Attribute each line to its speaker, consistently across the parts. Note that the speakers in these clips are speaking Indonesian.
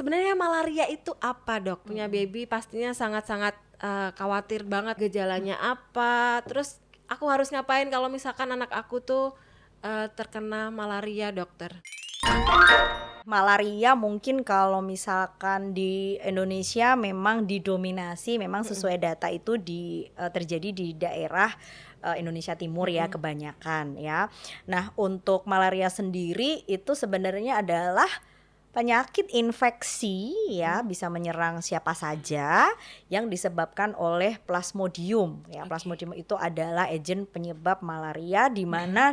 Speaker 1: Sebenarnya malaria itu apa, Dok? Punya baby pastinya sangat-sangat khawatir banget gejalanya apa. Terus aku harus ngapain kalau misalkan anak aku tuh terkena malaria, dokter?
Speaker 2: Malaria mungkin kalau misalkan di Indonesia memang didominasi memang sesuai data itu terjadi di daerah Indonesia Timur ya kebanyakan ya. Nah, untuk malaria sendiri itu sebenarnya adalah penyakit infeksi ya, bisa menyerang siapa saja yang disebabkan oleh Plasmodium ya. Plasmodium itu adalah agen penyebab malaria di mana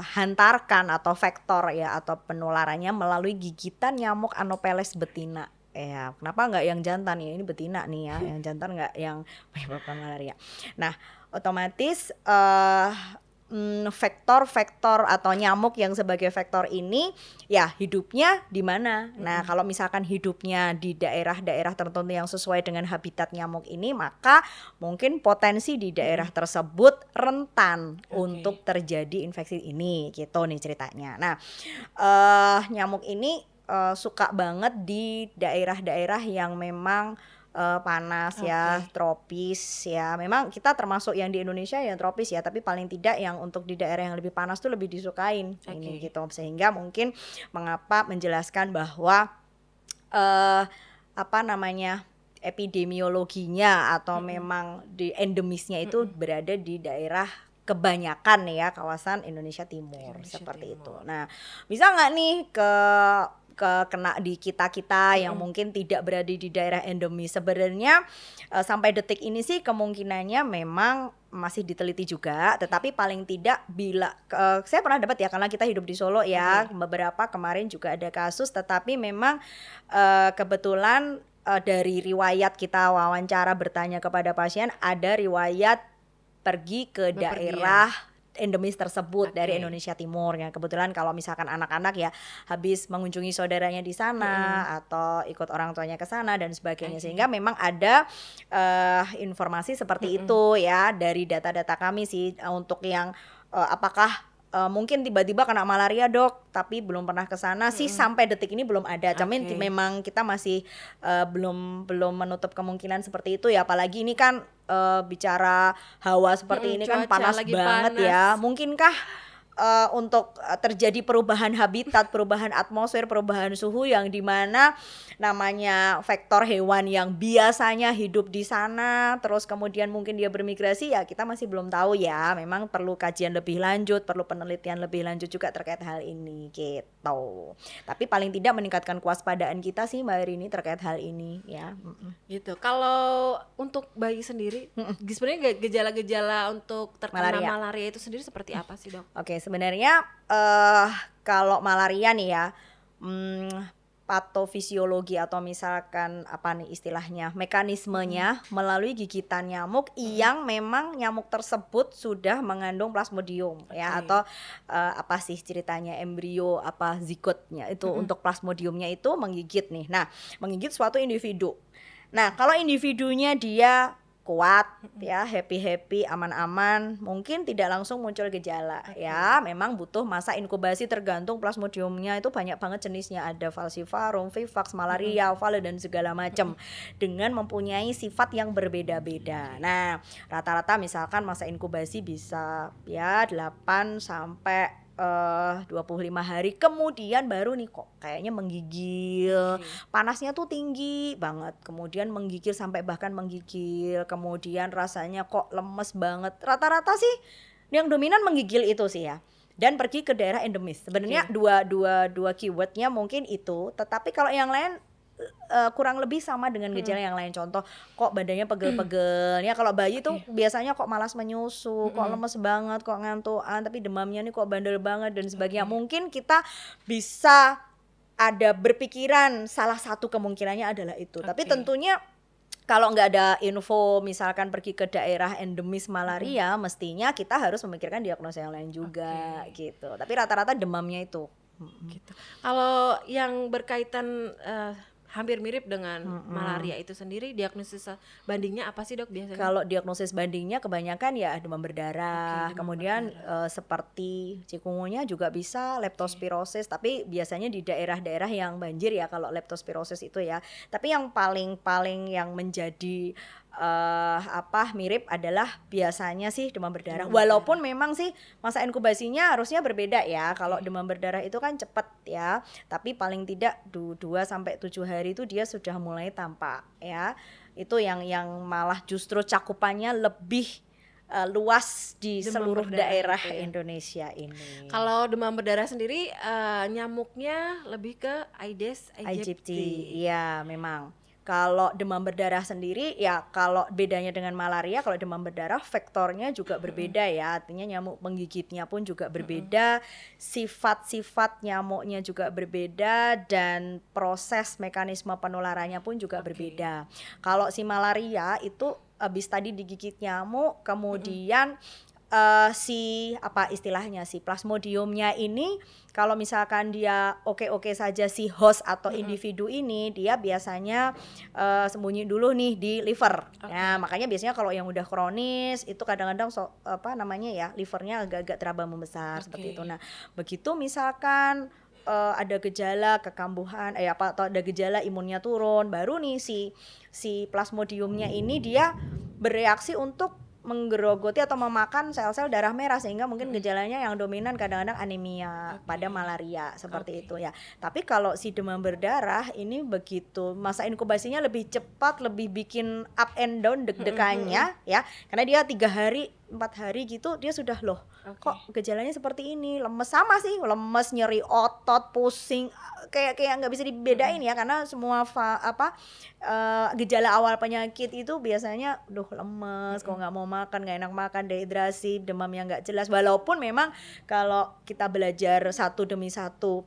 Speaker 2: hantarkan atau vektor ya atau penularannya melalui gigitan nyamuk Anopheles betina. Ya, kenapa nggak yang jantan ya? Ini betina nih ya, yang jantan nggak yang menyebabkan malaria. Nah, otomatis vektor-vektor atau nyamuk yang sebagai vektor ini ya hidupnya di mana? Nah, kalau misalkan hidupnya di daerah-daerah tertentu yang sesuai dengan habitat nyamuk ini, maka mungkin potensi di daerah tersebut rentan untuk terjadi infeksi ini, gitu nih ceritanya. Nah, nyamuk ini suka banget di daerah-daerah yang memang panas ya, tropis ya. Memang kita termasuk yang di Indonesia yang tropis ya, tapi paling tidak yang untuk di daerah yang lebih panas tuh lebih disukain ini gitu. Sehingga mungkin mengapa menjelaskan bahwa apa namanya epidemiologinya atau memang di endemisnya itu berada di daerah kebanyakan ya kawasan Indonesia Timur seperti itu. Nah, bisa nggak nih kena di kita yang mungkin tidak berada di daerah endemis? Sebenarnya sampai detik ini sih kemungkinannya memang masih diteliti juga, tetapi paling tidak bila saya pernah dapat ya karena kita hidup di Solo ya, beberapa kemarin juga ada kasus, tetapi memang kebetulan dari riwayat kita wawancara bertanya kepada pasien ada riwayat pergi ke daerah endemis tersebut dari Indonesia Timur ya. Kebetulan kalau misalkan anak-anak ya habis mengunjungi saudaranya di sana atau ikut orang tuanya ke sana dan sebagainya, sehingga memang ada informasi seperti itu ya dari data-data kami sih untuk yang apakah mungkin tiba-tiba kena malaria, Dok, tapi belum pernah ke sana sih sampai detik ini belum ada. Cuman memang kita masih belum menutup kemungkinan seperti itu ya, apalagi ini kan bicara hawa seperti ini kan panas banget ya. Mungkinkah untuk terjadi perubahan habitat, perubahan atmosfer, perubahan suhu yang dimana namanya vektor hewan yang biasanya hidup di sana terus kemudian mungkin dia bermigrasi, ya kita masih belum tahu ya. Memang perlu kajian lebih lanjut, perlu penelitian lebih lanjut juga terkait hal ini gitu. Tapi paling tidak meningkatkan kewaspadaan kita sih Mbak Rini terkait hal ini ya.
Speaker 1: Gitu. Kalau untuk bayi sendiri, sebenarnya gejala-gejala untuk terkena malaria itu sendiri seperti apa sih, Dok?
Speaker 2: Oke, sebenarnya kalau malaria nih ya, patofisiologi atau misalkan apa nih istilahnya mekanismenya melalui gigitan nyamuk yang memang nyamuk tersebut sudah mengandung Plasmodium ya, atau apa sih ceritanya embrio apa zigotnya itu untuk Plasmodiumnya itu menggigit nih. Nah, menggigit suatu individu. Nah, kalau individunya dia kuat ya, happy-happy, aman-aman, mungkin tidak langsung muncul gejala ya. Memang butuh masa inkubasi tergantung Plasmodiumnya itu banyak banget jenisnya, ada falciparum, vivax, malaria, vale dan segala macam dengan mempunyai sifat yang berbeda-beda. Nah, rata-rata misalkan masa inkubasi bisa ya 8 sampai 25 hari kemudian baru nih kok kayaknya menggigil, panasnya tuh tinggi banget, kemudian menggigil sampai bahkan menggigil, kemudian rasanya kok lemes banget. Rata-rata sih yang dominan menggigil itu sih ya, dan pergi ke daerah endemis. Sebenarnya dua keywordnya mungkin itu, tetapi kalau yang lain kurang lebih sama dengan gejala yang lain. Contoh, kok badannya pegel-pegel ya, kalau bayi tuh biasanya kok malas menyusu, kok lemes banget, kok ngantukan, tapi demamnya nih kok bandel banget dan sebagainya. Mungkin kita bisa ada berpikiran salah satu kemungkinannya adalah itu. Tapi tentunya kalau nggak ada info misalkan pergi ke daerah endemis malaria, mestinya kita harus memikirkan diagnosa yang lain juga gitu. Tapi rata-rata demamnya itu.
Speaker 1: Gitu. Kalau yang berkaitan hampir mirip dengan malaria itu sendiri. Diagnosis bandingnya apa sih dok biasanya?
Speaker 2: Kalau diagnosis bandingnya kebanyakan ya demam berdarah,
Speaker 1: Demam
Speaker 2: kemudian
Speaker 1: berdarah.
Speaker 2: seperti chikungunya juga bisa, leptospirosis, tapi biasanya di daerah-daerah yang banjir ya kalau leptospirosis itu ya. Tapi yang paling yang menjadi mirip adalah biasanya sih demam berdarah.
Speaker 1: Demam
Speaker 2: Walaupun memang sih masa inkubasinya harusnya berbeda ya. Kalau demam berdarah itu kan cepat ya, tapi paling tidak 2 sampai 7 hari itu dia sudah mulai tampak ya. Itu yang malah justru cakupannya lebih luas di
Speaker 1: Demam
Speaker 2: seluruh
Speaker 1: berdarah
Speaker 2: daerah
Speaker 1: gitu ya.
Speaker 2: Indonesia ini.
Speaker 1: Kalau demam berdarah sendiri nyamuknya lebih ke Aedes aegypti.
Speaker 2: Iya, memang. Kalau demam berdarah sendiri ya kalau bedanya dengan malaria, kalau demam berdarah vektornya juga berbeda ya. Artinya nyamuk penggigitnya pun juga berbeda, sifat-sifat nyamuknya juga berbeda dan proses mekanisme penularannya pun juga berbeda. Kalau si malaria itu habis tadi digigit nyamuk, kemudian si plasmodiumnya ini kalau misalkan dia oke-oke saja si host atau individu ini, dia biasanya sembunyi dulu nih di liver. Nah, makanya biasanya kalau yang udah kronis itu kadang-kadang livernya agak-agak teraba membesar seperti itu. Nah, begitu misalkan ada gejala kekambuhan atau ada gejala imunnya turun, baru nih si plasmodiumnya ini dia bereaksi untuk menggerogoti atau memakan sel-sel darah merah sehingga mungkin gejalanya yang dominan kadang-kadang anemia pada malaria seperti itu ya. Tapi kalau si demam berdarah ini begitu masa inkubasinya lebih cepat, lebih bikin up and down deg-degannya ya. Karena dia 3 hari 4 hari gitu dia sudah kok gejalanya seperti ini, lemes sama sih, lemes, nyeri otot, pusing, kayak nggak bisa dibedain ya karena semua gejala awal penyakit itu biasanya lemes, kok nggak mau makan, nggak enak makan, dehidrasi, demam yang nggak jelas. Walaupun memang kalau kita belajar satu demi satu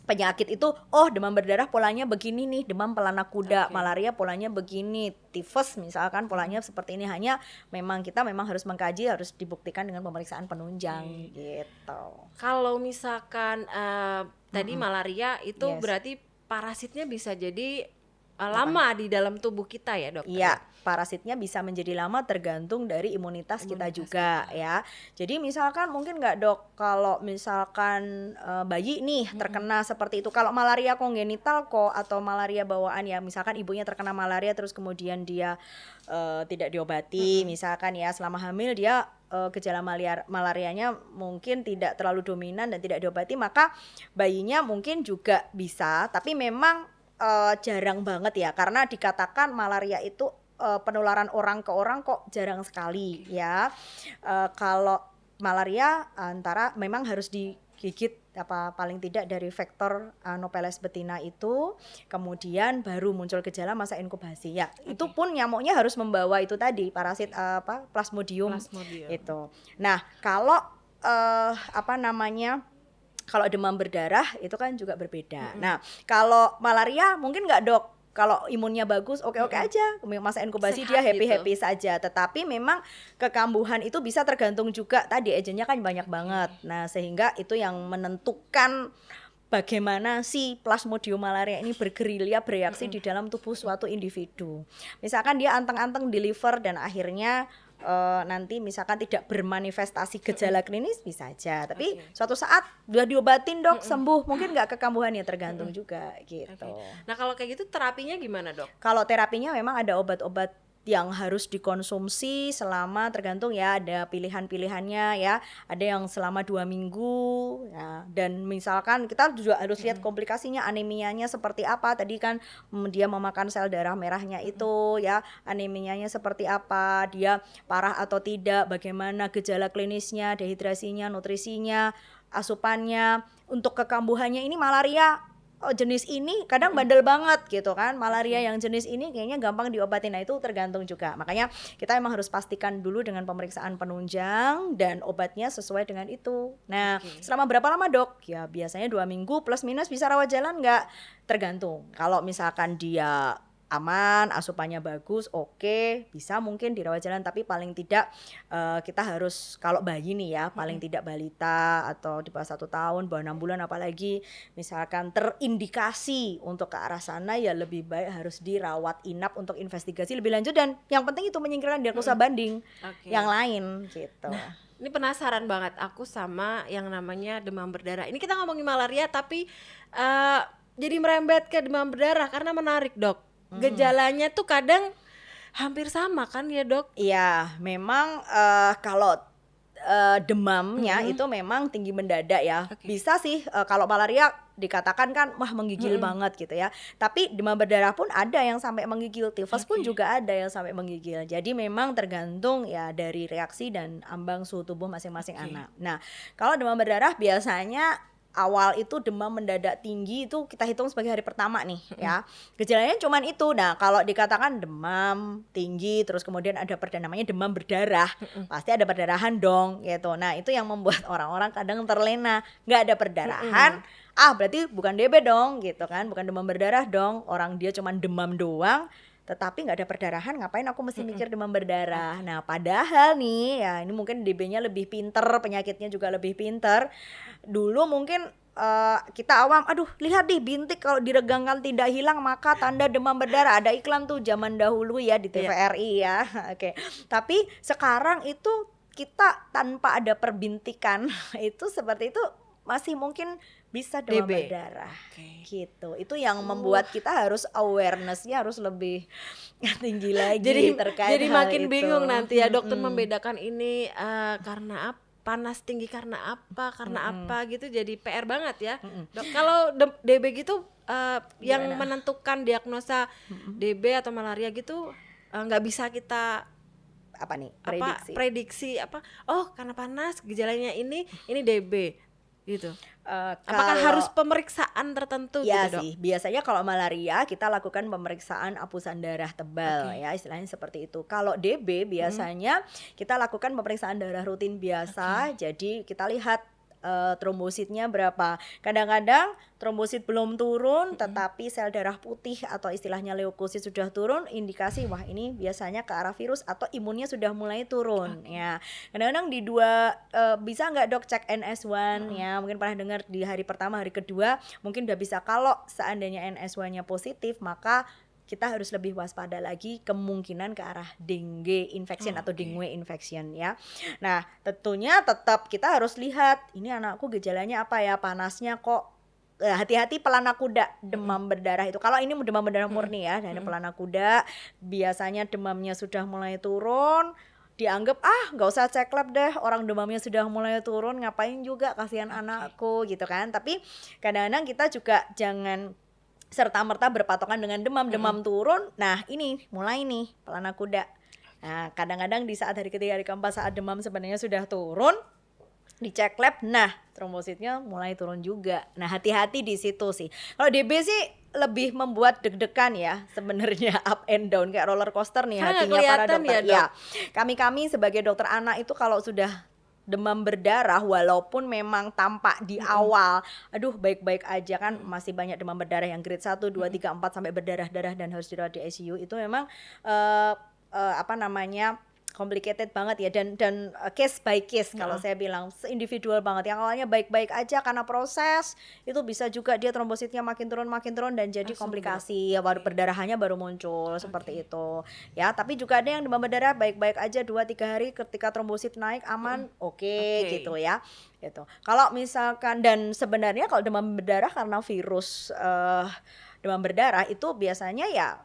Speaker 2: penyakit itu, demam berdarah polanya begini nih, demam pelana kuda, malaria polanya begini, tifus misalkan polanya seperti ini. Hanya memang kita harus mengkaji, harus dibuktikan dengan pemeriksaan penunjang gitu.
Speaker 1: Kalau misalkan tadi malaria itu berarti parasitnya bisa jadi lama di dalam tubuh kita ya dokter?
Speaker 2: Iya, parasitnya bisa menjadi lama tergantung dari imunitas kita juga ya. Jadi misalkan mungkin nggak dok, kalau misalkan bayi nih terkena seperti itu, kalau malaria kongenital atau malaria bawaan ya, misalkan ibunya terkena malaria terus kemudian dia tidak diobati, misalkan ya selama hamil dia gejala malarianya mungkin tidak terlalu dominan dan tidak diobati, maka bayinya mungkin juga bisa, tapi memang jarang banget ya, karena dikatakan malaria itu penularan orang ke orang kok jarang sekali ya. Kalau malaria memang harus digigit paling tidak dari vektor Anopheles betina itu, kemudian baru muncul gejala masa inkubasi ya. Itu pun nyamuknya harus membawa itu tadi parasit plasmodium itu. Nah, kalau kalau demam berdarah itu kan juga berbeda. Nah, kalau malaria mungkin nggak dok, kalau imunnya bagus oke-oke aja, masa inkubasi dia happy-happy saja. Tetapi memang kekambuhan itu bisa tergantung juga tadi agentnya kan banyak banget. Nah, sehingga itu yang menentukan bagaimana si plasmodium malaria ini bergerilya bereaksi di dalam tubuh suatu individu. Misalkan dia anteng-anteng di liver dan akhirnya nanti misalkan tidak bermanifestasi gejala klinis bisa aja, tapi suatu saat udah diobatin dok sembuh, mungkin nggak kekambuhan ya, tergantung juga gitu.
Speaker 1: Nah kalau kayak gitu terapinya gimana dok?
Speaker 2: Kalau terapinya memang ada obat-obat yang harus dikonsumsi selama, tergantung ya, ada pilihan-pilihannya ya, ada yang selama 2 minggu ya, dan misalkan kita juga harus lihat komplikasinya, anemianya seperti apa, tadi kan dia memakan sel darah merahnya itu ya, anemianya seperti apa, dia parah atau tidak, bagaimana gejala klinisnya, dehidrasinya, nutrisinya, asupannya. Untuk kekambuhannya ini malaria jenis ini kadang bandel banget gitu kan, malaria yang jenis ini kayaknya gampang diobatin. Nah itu tergantung juga, makanya kita emang harus pastikan dulu dengan pemeriksaan penunjang dan obatnya sesuai dengan itu. Nah selama berapa lama dok? Ya biasanya 2 minggu plus minus, bisa rawat jalan nggak? Tergantung, kalau misalkan dia aman, asupannya bagus, oke, bisa mungkin dirawat jalan, tapi paling tidak kita harus, kalau bayi nih ya, paling tidak balita atau di bawah 1 tahun, bawah 6 bulan apalagi, misalkan terindikasi untuk ke arah sana, ya lebih baik harus dirawat inap untuk investigasi lebih lanjut, dan yang penting itu menyingkirkan diagnosa banding yang lain gitu.
Speaker 1: Ini penasaran banget aku sama yang namanya demam berdarah. Ini kita ngomongin malaria tapi jadi merembet ke demam berdarah karena menarik, Dok. Gejalanya tuh kadang hampir sama kan ya, Dok?
Speaker 2: Iya, memang kalau demamnya itu memang tinggi mendadak ya. Bisa sih kalau malaria dikatakan kan wah menggigil banget gitu ya. Tapi demam berdarah pun ada yang sampai menggigil, tifus pun juga ada yang sampai menggigil. Jadi memang tergantung ya dari reaksi dan ambang suhu tubuh masing-masing anak. Nah, kalau demam berdarah biasanya awal itu demam mendadak tinggi itu kita hitung sebagai hari pertama nih ya. Gejalanya cuman itu. Nah, kalau dikatakan demam tinggi terus kemudian ada namanya demam berdarah, pasti ada perdarahan dong gitu. Nah, itu yang membuat orang-orang kadang terlena, nggak ada perdarahan. Berarti bukan DB dong gitu kan, bukan demam berdarah dong. Orang dia cuman demam doang tetapi nggak ada perdarahan, ngapain aku mesti mikir demam berdarah. Nah, padahal nih ya ini mungkin DB-nya lebih pinter, penyakitnya juga lebih pinter. Dulu mungkin kita awam, aduh lihat deh bintik kalau diregangkan tidak hilang maka tanda demam berdarah. Ada iklan tuh zaman dahulu ya di TVRI ya. Oke. Tapi sekarang itu kita tanpa ada perbintikan itu seperti itu masih mungkin bisa demam berdarah gitu. Itu yang membuat kita harus awareness-nya harus lebih tinggi lagi terkait
Speaker 1: jadi
Speaker 2: hal
Speaker 1: makin
Speaker 2: itu.
Speaker 1: bingung nanti ya dokter membedakan ini karena apa, panas tinggi karena apa gitu, jadi PR banget ya. Dok, kalau DB gitu yang menentukan diagnosa DB atau malaria gitu nggak bisa kita
Speaker 2: apa nih
Speaker 1: prediksi oh karena panas gejalanya ini DB gitu. Apakah harus pemeriksaan tertentu
Speaker 2: ya
Speaker 1: gitu, Dok?
Speaker 2: sih, biasanya kalau malaria kita lakukan pemeriksaan apusan darah tebal ya, istilahnya seperti itu. Kalau DB biasanya kita lakukan pemeriksaan darah rutin biasa, jadi kita lihat trombositnya berapa. Kadang-kadang trombosit belum turun tetapi sel darah putih atau istilahnya leukosit sudah turun, indikasi wah ini biasanya ke arah virus atau imunnya sudah mulai turun ya. Kadang-kadang di bisa nggak dok cek NS1 ya, mungkin pernah dengar di hari pertama hari kedua mungkin udah bisa. Kalau seandainya NS1-nya positif maka kita harus lebih waspada lagi kemungkinan ke arah dengue infection atau dengue infection ya. Nah, tentunya tetap kita harus lihat ini anakku gejalanya apa ya, panasnya kok hati-hati pelana kuda demam berdarah itu. Kalau ini demam berdarah murni ya, dan pelana kuda biasanya demamnya sudah mulai turun, dianggap nggak usah cek lab deh, orang demamnya sudah mulai turun ngapain juga kasihan anakku gitu kan. Tapi kadang-kadang kita juga jangan serta-merta berpatokan dengan demam turun. Nah ini mulai nih pelana kuda. Nah kadang-kadang di saat hari ketiga hari keempat saat demam sebenarnya sudah turun, dicek lab, nah trombositnya mulai turun juga. Nah hati-hati di situ sih. Kalau DB sih lebih membuat deg-degan ya sebenarnya, up and down kayak roller coaster nih hatinya para dokter ya. Kami sebagai dokter anak itu kalau sudah demam berdarah walaupun memang tampak di awal aduh baik-baik aja kan, masih banyak demam berdarah yang grade 1, 2, 3, 4 sampai berdarah-darah dan harus dirawat di ICU, itu memang complicated banget ya, dan case by case kalau saya bilang individual banget. Yang awalnya baik-baik aja karena proses itu bisa juga dia trombositnya makin turun dan jadi komplikasi ya, baru perdarahannya baru muncul seperti itu ya. Tapi juga ada yang demam berdarah baik-baik aja 2-3 hari ketika trombosit naik aman gitu ya gitu. Kalau misalkan, dan sebenarnya kalau demam berdarah karena virus demam berdarah itu biasanya ya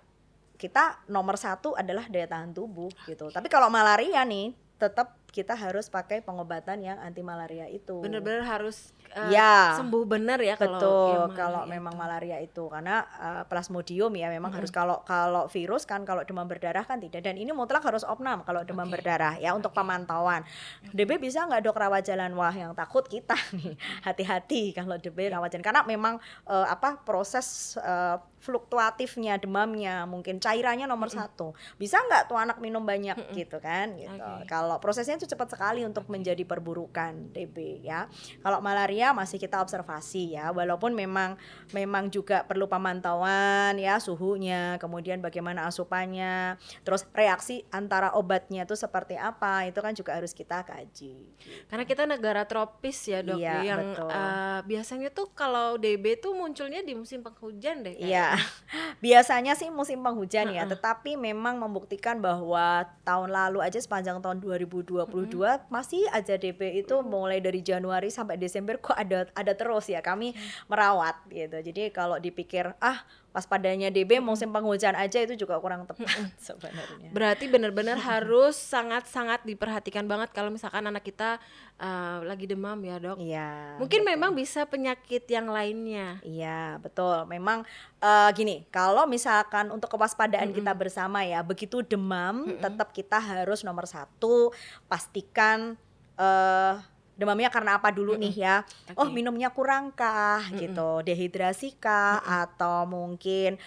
Speaker 2: kita nomor 1 adalah daya tahan tubuh gitu. Tapi kalau malaria nih tetap kita harus pakai pengobatan yang anti malaria itu.
Speaker 1: Benar-benar harus sembuh benar ya
Speaker 2: kalau memang malaria itu, karena plasmodium ya memang harus, kalau virus kan, kalau demam berdarah kan tidak, dan ini mutlak harus opnam kalau demam berdarah ya untuk pemantauan. DB bisa nggak dok rawat jalan? Wah yang takut kita nih, hati-hati kalau DB rawat jalan karena memang proses fluktuatifnya demamnya, mungkin cairannya nomor satu. Bisa nggak tuh anak minum banyak gitu kan? Gitu. Kalau prosesnya itu cepat sekali untuk menjadi perburukan TB ya. Kalau malaria masih kita observasi ya, walaupun memang juga perlu pemantauan ya suhunya, kemudian bagaimana asupannya, terus reaksi antara obatnya itu seperti apa, itu kan juga harus kita kaji.
Speaker 1: Karena kita negara tropis ya dok,
Speaker 2: Iya,
Speaker 1: yang
Speaker 2: betul.
Speaker 1: biasanya tuh kalau DB tuh munculnya di musim penghujan deh
Speaker 2: Iya,
Speaker 1: kayaknya.
Speaker 2: biasanya sih musim penghujan ya, tetapi memang membuktikan bahwa tahun lalu aja sepanjang tahun 2022 masih aja DB itu mulai dari Januari sampai Desember kok ada terus ya, kami merawat gitu. Jadi kalau dipikir waspadanya DB musim penghujan aja itu juga kurang tepat sebenarnya.
Speaker 1: Berarti benar-benar harus sangat-sangat diperhatikan banget kalau misalkan anak kita lagi demam ya dok.
Speaker 2: Iya.
Speaker 1: Mungkin memang bisa penyakit yang lainnya.
Speaker 2: Iya, betul. Memang gini, kalau misalkan untuk kewaspadaan kita bersama ya, begitu demam, tetap kita harus nomor satu pastikan demamnya karena apa dulu nih ya. Oh, minumnya kurang kah gitu, dehidrasi kah, atau mungkin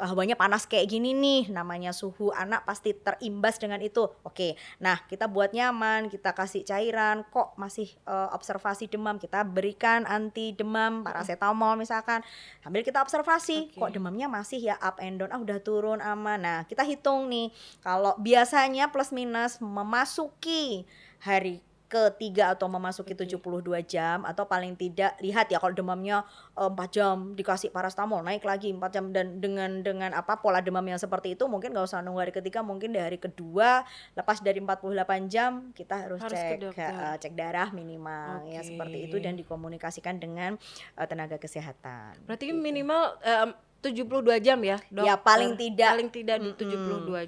Speaker 2: hawanya panas kayak gini nih, namanya suhu anak pasti terimbas dengan itu. Oke, nah kita buat nyaman, kita kasih cairan, kok masih observasi demam, kita berikan anti demam, paracetamol misalkan, sambil kita observasi, kok demamnya masih ya up and down, udah turun aman. Nah kita hitung nih, kalau biasanya plus minus memasuki hari ketiga atau memasuki 72 jam, atau paling tidak lihat ya kalau demamnya 4 jam dikasih paracetamol naik lagi 4 jam, dan dengan apa pola demam yang seperti itu mungkin nggak usah nunggu hari ketiga, mungkin di hari kedua lepas dari 48 jam kita harus cek darah minimal ya, seperti itu, dan dikomunikasikan dengan tenaga kesehatan.
Speaker 1: Berarti minimal 72 jam ya dok?
Speaker 2: Ya paling tidak
Speaker 1: 72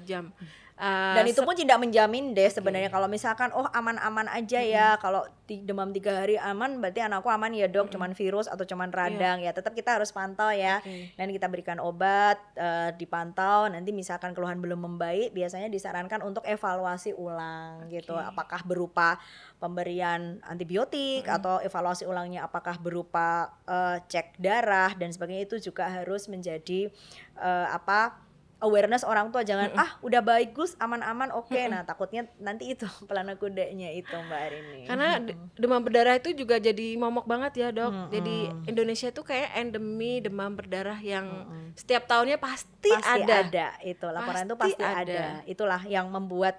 Speaker 1: jam.
Speaker 2: Dan itu pun tidak menjamin deh sebenarnya. Kalau misalkan aman-aman aja ya, kalau demam 3 hari aman berarti anakku aman ya dok, cuman virus atau cuman radang ya, tetap kita harus pantau ya. Dan kita berikan obat, dipantau, nanti misalkan keluhan belum membaik biasanya disarankan untuk evaluasi ulang gitu, apakah berupa pemberian antibiotik atau evaluasi ulangnya apakah berupa cek darah dan sebagainya. Itu juga harus menjadi awareness orang tua, jangan udah bagus aman-aman oke. Nah takutnya nanti itu pelana kudanya itu Mbak Arini.
Speaker 1: Karena demam berdarah itu juga jadi momok banget ya dok. Jadi Indonesia itu kayak endemi demam berdarah yang setiap tahunnya pasti ada.
Speaker 2: Itu laporan itu pasti ada. Itulah yang membuat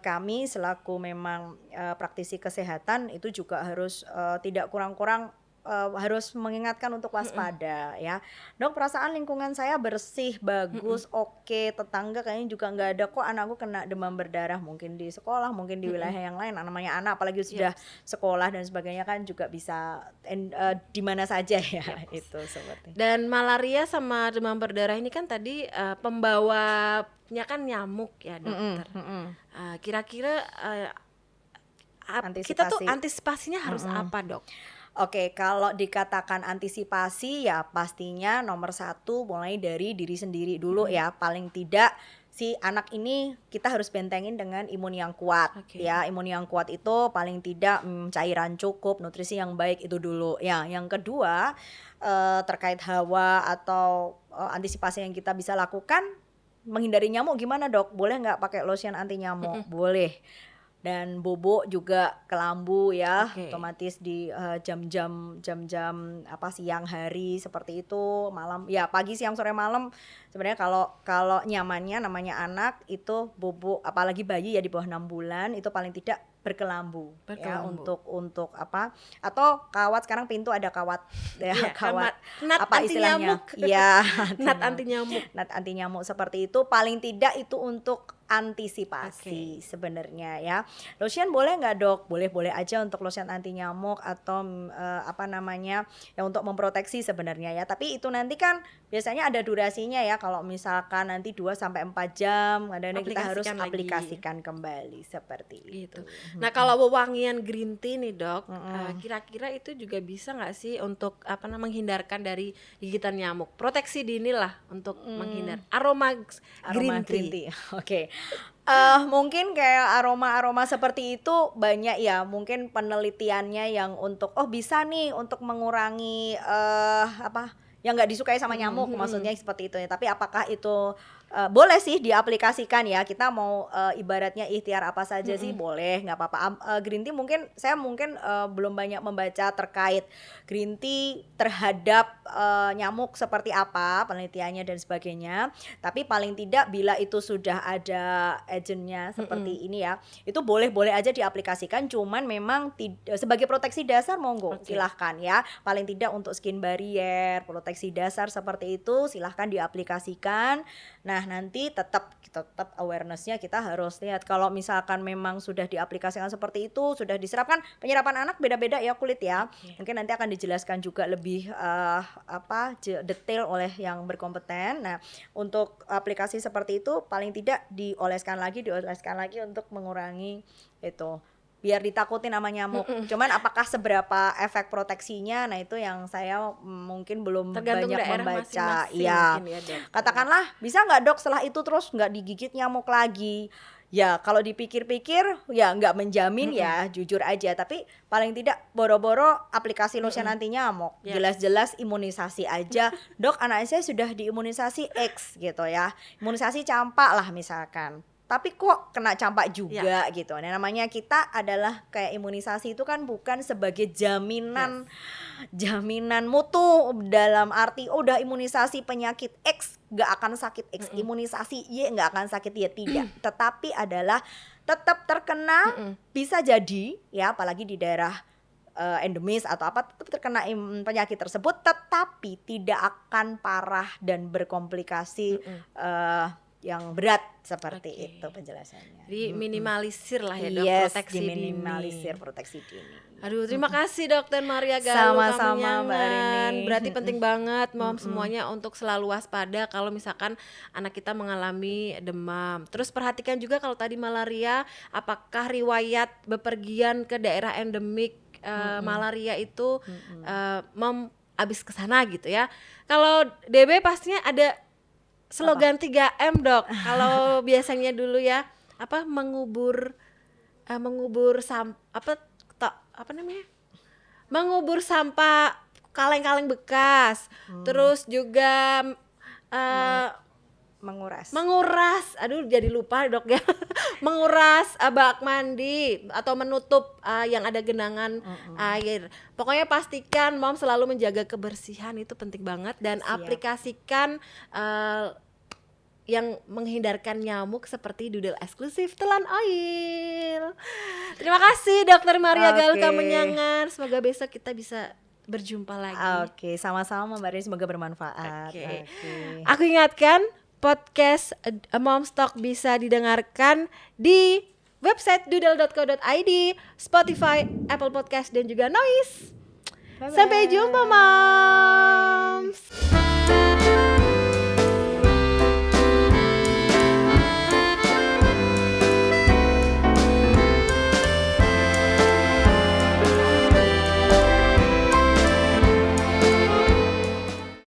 Speaker 2: kami selaku memang praktisi kesehatan itu juga harus tidak kurang-kurang harus mengingatkan untuk waspada ya. Dok, perasaan lingkungan saya bersih, bagus, oke, tetangga kayaknya juga nggak ada kok anakku kena demam berdarah. Mungkin di sekolah, mungkin di wilayah yang lain, namanya anak apalagi sudah sekolah dan sebagainya kan juga bisa di mana saja ya. Itu seperti.
Speaker 1: Dan malaria sama demam berdarah ini kan tadi pembawanya kan nyamuk ya dokter. Kira-kira kita tuh antisipasinya harus apa dok?
Speaker 2: Oke, kalau dikatakan antisipasi ya pastinya nomor satu mulai dari diri sendiri dulu ya. Paling tidak si anak ini kita harus bentengin dengan imun yang kuat ya. Imun yang kuat itu paling tidak cairan cukup, nutrisi yang baik itu dulu ya. Yang kedua terkait hawa atau antisipasi yang kita bisa lakukan, menghindari nyamuk gimana dok? Boleh nggak pakai lotion anti nyamuk? Boleh. Dan bobo juga kelambu ya, otomatis di jam-jam siang hari seperti itu, malam ya, pagi siang sore malam. Sebenarnya kalau nyamannya namanya anak itu bobo, apalagi bayi ya di bawah 6 bulan itu paling tidak berkelambu. Ya untuk apa, atau kawat, sekarang pintu ada kawat ya, kawat apa istilahnya ya,
Speaker 1: nat anti
Speaker 2: nyamuk seperti itu, paling tidak itu untuk antisipasi sebenarnya ya. Lotion boleh nggak dok? Boleh aja untuk lotion anti nyamuk atau yang untuk memproteksi sebenarnya ya. Tapi itu nanti kan biasanya ada durasinya ya. Kalau misalkan nanti 2-4 jam, kadang-kadang kita harus aplikasikan kembali seperti itu.
Speaker 1: Nah kalau wewangian green tea nih dok, kira-kira itu juga bisa nggak sih untuk menghindarkan dari gigitan nyamuk? Proteksi dini lah untuk menghindar aroma green tea.
Speaker 2: Oke. Mungkin kayak aroma seperti itu banyak ya, mungkin penelitiannya yang untuk bisa nih untuk mengurangi yang nggak disukai sama nyamuk, maksudnya seperti itu ya. Tapi apakah itu boleh sih diaplikasikan ya, kita mau ibaratnya ikhtiar apa saja sih boleh, nggak apa-apa. Green tea saya mungkin belum banyak membaca terkait green tea terhadap nyamuk seperti apa penelitiannya dan sebagainya, tapi paling tidak bila itu sudah ada agentnya seperti ini ya, itu boleh aja diaplikasikan, cuman memang sebagai proteksi dasar monggo silahkan ya, paling tidak untuk skin barrier, proteksi dasar seperti itu silahkan diaplikasikan. Nah nanti tetap awarenessnya kita harus lihat, kalau misalkan memang sudah diaplikasikan seperti itu, sudah diserapkan, penyerapan anak beda-beda ya kulit ya, mungkin nanti akan dijelaskan juga lebih detail oleh yang berkompeten. Nah untuk aplikasi seperti itu paling tidak dioleskan lagi untuk mengurangi itu, biar ditakutin sama nyamuk. Cuman apakah seberapa efek proteksinya, nah itu yang saya mungkin belum
Speaker 1: Tergantung
Speaker 2: banyak
Speaker 1: daerah
Speaker 2: membaca.
Speaker 1: masing-masing
Speaker 2: Iya.
Speaker 1: mungkin ya, Dok.
Speaker 2: Katakanlah bisa nggak dok setelah itu terus nggak digigit nyamuk lagi? Ya kalau dipikir-pikir ya nggak menjamin ya, jujur aja. Tapi paling tidak boro-boro aplikasi lotion anti nyamuk, jelas-jelas imunisasi aja. Dok anak saya sudah diimunisasi X gitu ya, imunisasi campak lah misalkan, tapi kok kena campak juga gitu. Nah namanya kita adalah kayak imunisasi itu kan bukan sebagai jaminan mutu, dalam arti udah imunisasi penyakit X gak akan sakit X, imunisasi Y gak akan sakit Y, tidak. Tetapi adalah tetap terkena, bisa jadi ya, apalagi di daerah endemis atau apa, tetap terkena penyakit tersebut, tetapi tidak akan parah dan berkomplikasi yang berat seperti itu penjelasannya.
Speaker 1: Jadi minimalisir lah ya dok, proteksi
Speaker 2: diminimalisir proteksi dini.
Speaker 1: Aduh terima kasih Dokter Maria Galuh
Speaker 2: Sama-sama Mbak
Speaker 1: Kamunyangan.
Speaker 2: Rini.
Speaker 1: Berarti penting banget mom semuanya untuk selalu waspada kalau misalkan anak kita mengalami demam. Terus perhatikan juga kalau tadi malaria, apakah riwayat bepergian ke daerah endemik malaria itu mom abis kesana gitu ya. Kalau DB pastinya ada slogan 3M dok. Kalau biasanya dulu ya mengubur sampah kaleng-kaleng bekas, terus juga menguras, aduh jadi lupa dok ya, menguras bak mandi atau menutup yang ada genangan air. Pokoknya pastikan mom selalu menjaga kebersihan, itu penting banget, dan aplikasikan yang menghindarkan nyamuk seperti Doodle eksklusif telan oil. Terima kasih Dokter Maria Galuh Kamunyangan. Semoga besok kita bisa berjumpa lagi.
Speaker 2: Oke, sama-sama Mbak Rini, semoga bermanfaat.
Speaker 1: Aku ingatkan podcast Mom's Talk bisa didengarkan di website doodle.co.id, Spotify, Apple Podcast, dan juga Noise. Sampai jumpa Moms.